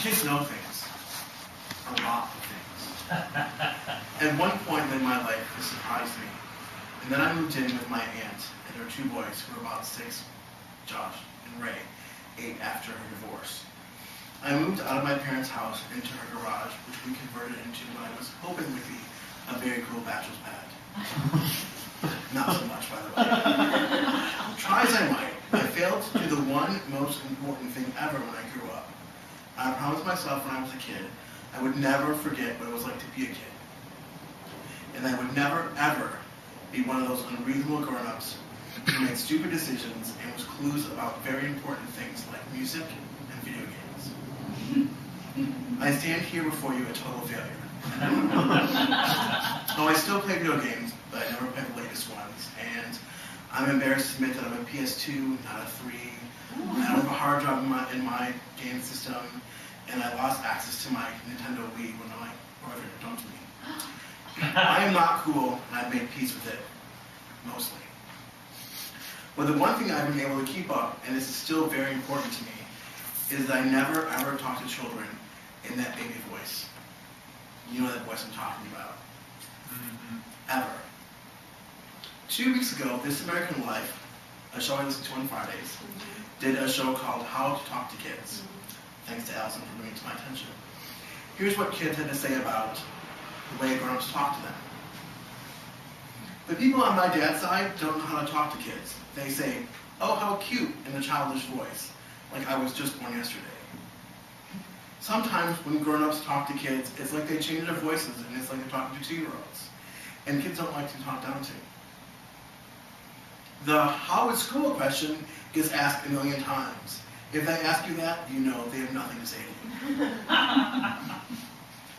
Kids know things. A lot of things. At one point in my life, it surprised me. And then I moved in with my aunt and her two boys, who were about 6, Josh and Ray, 8 after her divorce. I moved out of my parents' house into her garage, which we converted into what I was hoping would be a very cool bachelor's pad. Not so much, by the way. Try as I might, I failed to do the one most important thing ever when I grew up. I promised myself when I was a kid, I would never forget what it was like to be a kid. And I would never, ever be one of those unreasonable grown-ups who made stupid decisions and was clueless about very important things like music and video games. I stand here before you a total failure. Oh, I still play video games, but I never play the latest ones. And I'm embarrassed to admit that I'm a PS2, not a 3. I don't have a hard drive in my game system, and I lost access to my Nintendo Wii when my brother dumped me. I am not cool, and I've made peace with it, mostly. But the one thing I've been able to keep up, and this is still very important to me, is that I never ever talk to children in that baby voice. You know that voice I'm talking about. Ever. 2 weeks ago, This American Life, a show I listen to on Fridays, did a show called How to Talk to Kids. Thanks to Allison for bringing it to my attention. Here's what kids had to say about the way grown-ups talk to them. The people on my dad's side don't know how to talk to kids. They say, "Oh, how cute," in a childish voice, like I was just born yesterday. Sometimes when grown-ups talk to kids, it's like they change their voices, and it's like they're talking to 2-year-olds. And kids don't like to be talked down to. The "how is school" question gets asked a million times. If they ask you that, you know they have nothing to say to you.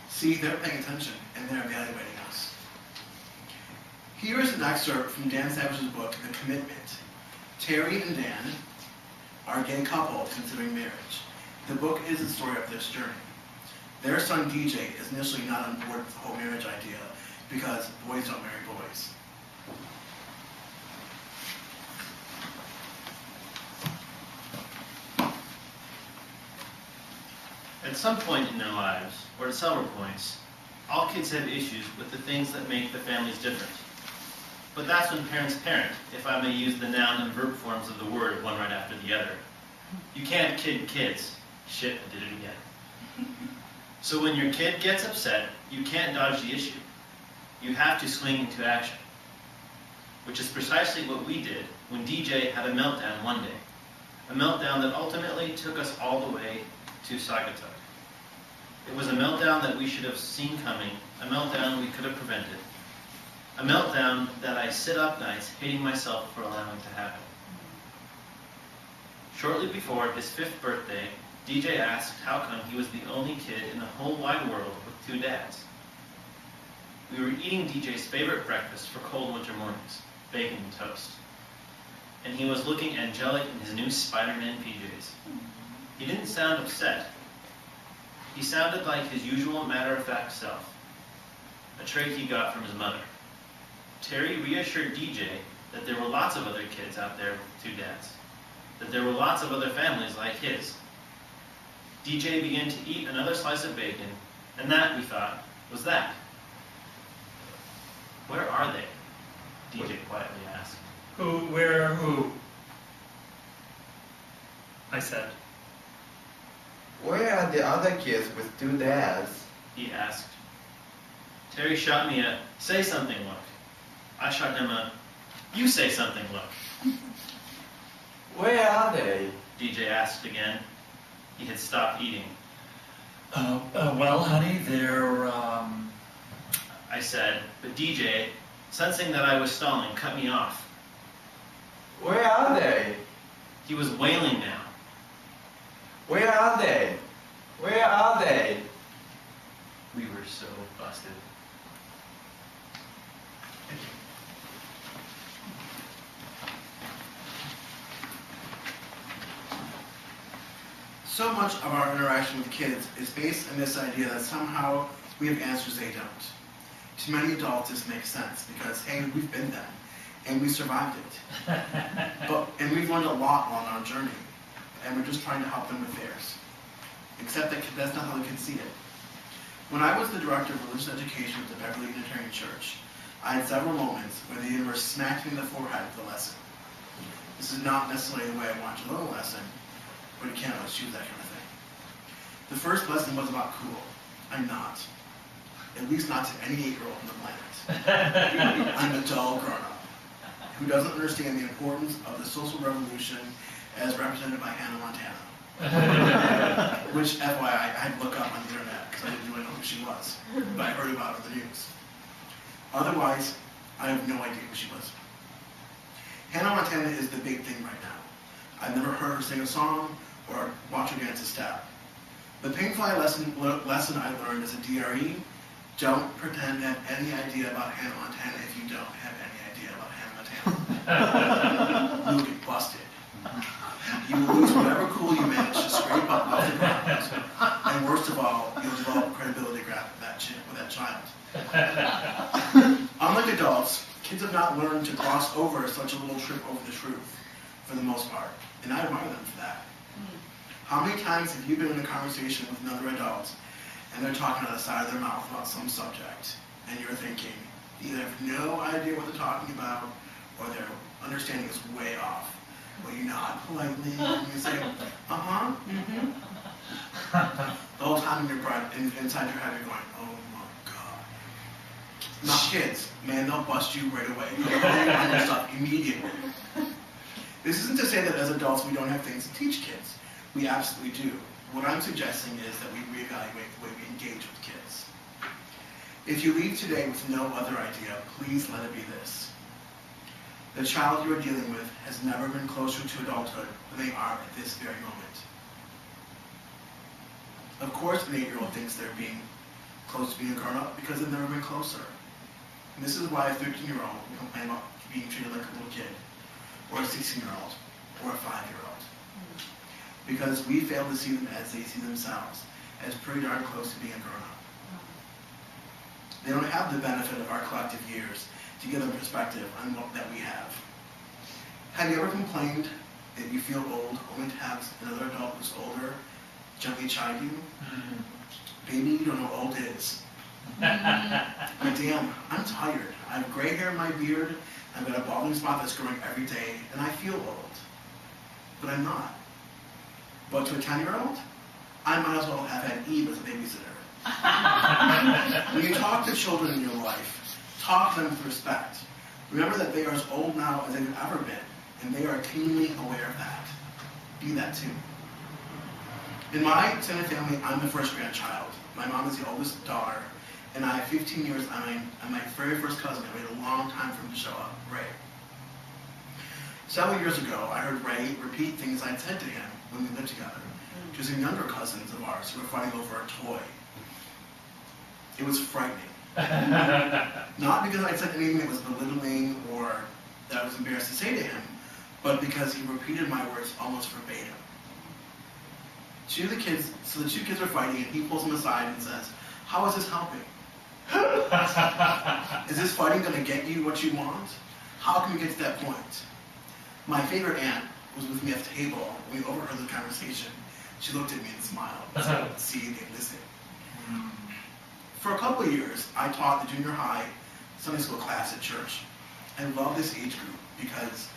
See, they're paying attention, and they're evaluating us. Here is an excerpt from Dan Savage's book, The Commitment. Terry and Dan are a gay couple considering marriage. The book is the story of this journey. Their son DJ is initially not on board with the whole marriage idea because boys don't marry boys. At some point in their lives, or at several points, all kids have issues with the things that make the families different. But that's when parents parent, if I may use the noun and verb forms of the word one right after the other. You can't kid kids. Shit, I did it again. So when your kid gets upset, you can't dodge the issue. You have to swing into action. Which is precisely what we did when DJ had a meltdown one day. A meltdown that ultimately took us all the way to Saugatuck. It was a meltdown that we should have seen coming, a meltdown we could have prevented. A meltdown that I sit up nights hating myself for allowing to happen. Shortly before his 5th birthday, DJ asked how come he was the only kid in the whole wide world with 2 dads. We were eating DJ's favorite breakfast for cold winter mornings, bacon and toast. And he was looking angelic in his new Spider-Man PJs. He didn't sound upset. He sounded like his usual matter-of-fact self, a trait he got from his mother. Terry reassured DJ that there were lots of other kids out there with 2 dads, that there were lots of other families like his. DJ began to eat another slice of bacon, and that, we thought, was that. Where are they? DJ quietly asked. Where are who? I said. Where are the other kids with 2 dads? He asked. Terry shot me a, "Say something, look." I shot him a, "You say something, look." Where are they? DJ asked again. He had stopped eating. Well, honey, they're, I said, but DJ, sensing that I was stalling, cut me off. Where are they? He was wailing now. Where are they? Where are they? We were so busted. So much of our interaction with kids is based on this idea that somehow we have answers they don't. To many adults, this makes sense because, hey, we've been them, and we survived it. And we've learned a lot on our journey, and we're just trying to help them with theirs. except that that's not how the kids see it. When I was the director of religious education at the Beverly Unitarian Church, I had several moments where the universe smacked me in the forehead with a lesson. This is not necessarily the way I want you to learn a lesson, but you can't always choose that kind of thing. The first lesson was about cool. I'm not. At least not to any 8-year-old on the planet. I'm a dull grown-up who doesn't understand the importance of the social revolution as represented by Hannah Montana. Which, FYI, I had to look up on the internet because I didn't really know who she was, but I heard about her in the news. Otherwise, I have no idea who she was. Hannah Montana is the big thing right now. I've never heard her sing a song or watch her dance a step. The pink fly lesson I learned as a DRE: don't pretend to have any idea about Hannah Montana if you don't have any idea about Hannah Montana. You'll get busted. You will lose whatever cool you manage to scrape up off the ground. And worst of all, you'll develop credibility gap with that child. Unlike adults, kids have not learned to gloss over such a little trip over the truth, for the most part. And I admire them for that. How many times have you been in a conversation with another adult and they're talking out of the side of their mouth about some subject, and you're thinking, you either have no idea what they're talking about, or their understanding is way off. Well, you nod politely, and you say, uh-huh, mm-hmm. The whole time inside your head, you're going, oh my God. Not kids. Man, they'll bust you right away. They'll call you on your stuff immediately. This isn't to say that as adults we don't have things to teach kids. We absolutely do. What I'm suggesting is that we reevaluate the way we engage with kids. If you leave today with no other idea, please let it be this. The child you are dealing with has never been closer to adulthood than they are at this very moment. Of course, an 8-year-old thinks they're being close to being a grown-up because they've never been closer. And this is why a 13-year-old will complain about being treated like a little kid, or a 16-year-old, or a 5-year-old. Because we fail to see them as they see themselves, as pretty darn close to being a grown-up. They don't have the benefit of our collective years to give them perspective on what that we have. Have you ever complained that you feel old only to have another adult who's older gently chide you? Baby, you don't know what old is. But damn, I'm tired. I have gray hair in my beard, I've got a balding spot that's growing every day, and I feel old. But I'm not. But to a 10-year-old, I might as well have had Eve as a babysitter. When you talk to children in your life, talk to them with respect. Remember that they are as old now as they've ever been, and they are keenly aware of that. Be that too. In my extended family, I'm the first grandchild. My mom is the oldest daughter, and I have 15 years on my very first cousin. I waited a long time for him to show up, Ray. Several years ago, I heard Ray repeat things I'd said to him when we lived together to some younger cousins of ours who were fighting over a toy. It was frightening. Not because I'd said anything that was belittling or that I was embarrassed to say to him, but because he repeated my words almost verbatim. So the two kids are fighting, and he pulls them aside and says, "How is this helping? Is this fighting going to get you what you want? How can we get to that point?" My favorite aunt was with me at the table when we overheard the conversation. She looked at me and smiled. See, they listen. For a couple of years, I taught the junior high Sunday school class at church. I love this age group because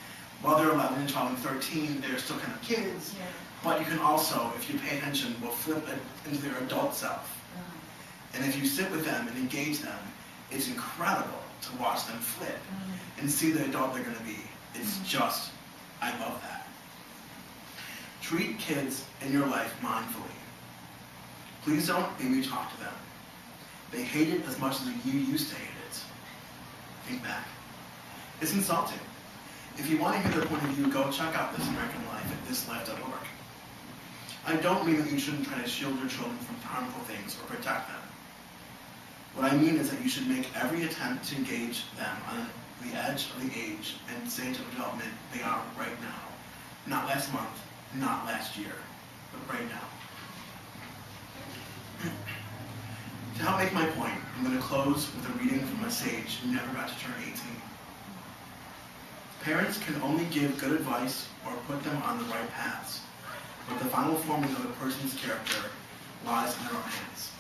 while they're 11 and 12 and 13, they're still kind of kids. Yeah. But you can also, if you pay attention, will flip it into their adult self. And if you sit with them and engage them, it's incredible to watch them flip and see the adult they're going to be. It's just, I love that. Treat kids in your life mindfully. Please don't baby talk to them. They hate it as much as you used to hate it. Think back. It's insulting. If you want to hear their point of view, go check out This American Life at thislife.org. I don't mean that you shouldn't try to shield your children from harmful things or protect them. What I mean is that you should make every attempt to engage them on the edge of the age and stage of development they are right now. Not last month, not last year, but right now. To help make my point, I'm going to close with a reading from a sage who never got to turn 18. Parents can only give good advice or put them on the right paths, but the final forming of a person's character lies in their own hands.